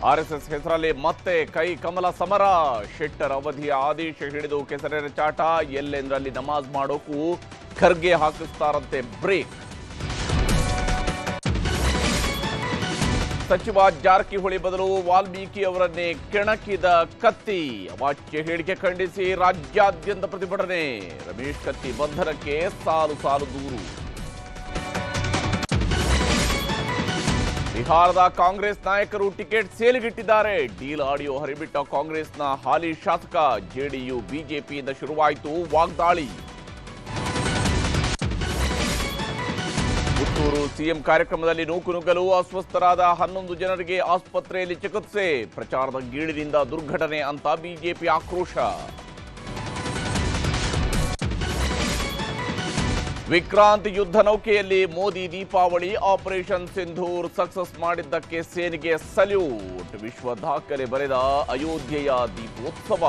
RSS ಹೆಸರಲ್ಲಿ ಮತ್ತೆ ಕೈ ಕಮಲ ಸಮರ. ಶೆಟ್ಟರ್ ಅವಧಿಯ ಆದೇಶ ಹಿಡಿದು ಕೆಸರೆರ ಚಾಟ. ಎಲ್ಲೆಂದರಲ್ಲಿ ನಮಾಜ್ ಮಾಡೋಕು ಖರ್ಗೆ ಹಾಕಿಸ್ತಾರಂತೆ ಬ್ರೇಕ್. ಸಚಿವ ಜಾರಕಿಹೊಳಿ ಬದಲು ವಾಲ್ಮೀಕಿ ಅವರನ್ನೇ ಕೆಣಕಿದ ಕತ್ತಿ. ಅವಾಚ್ಯ ಹೇಳಿಕೆ ಖಂಡಿಸಿ ರಾಜ್ಯಾದ್ಯಂತ ಪ್ರತಿಭಟನೆ. ರಮೇಶ್ ಕತ್ತಿ ಬಂಧನಕ್ಕೆ ಸಾಲು ಸಾಲು ದೂರು. ಬಿಹಾರದ ಕಾಂಗ್ರೆಸ್ ನಾಯಕರು ಟಿಕೆಟ್ ಸೇಲಿಗಿಟ್ಟಿದ್ದಾರೆ. ಡೀಲ್ ಆಡಿಯೋ ಹರಿಬಿಟ್ಟ ಕಾಂಗ್ರೆಸ್ನ ಹಾಲಿ ಶಾಸಕ. ಜೆಡಿಯು ಬಿಜೆಪಿಯಿಂದ ಶುರುವಾಯಿತು ವಾಗ್ದಾಳಿ. ಪುತ್ತೂರು ಸಿಎಂ ಕಾರ್ಯಕ್ರಮದಲ್ಲಿ ನೂಕುನುಗ್ಗಲು ಅಸ್ವಸ್ಥರಾದ 11 ಜನರಿಗೆ ಆಸ್ಪತ್ರೆಯಲ್ಲಿ ಚಿಕಿತ್ಸೆ. ಪ್ರಚಾರದ ಗೀಳಿನಿಂದ ದುರ್ಘಟನೆ ಅಂತ ಬಿಜೆಪಿ ಆಕ್ರೋಶ. ವಿಕ್ರಾಂತ್ ಯುದ್ಧ ನೌಕೆಯಲ್ಲಿ ಮೋದಿ ದೀಪಾವಳಿ. ಆಪರೇಷನ್ ಸಿಂಧೂರ್ ಸಕ್ಸಸ್ ಮಾಡಿದ್ದಕ್ಕೆ ಸೇನೆಗೆ ಸಲ್ಯೂಟ್. ವಿಶ್ವ ದಾಖಲೆ ಬರೆದ ಅಯೋಧ್ಯೆಯ ದೀಪೋತ್ಸವ.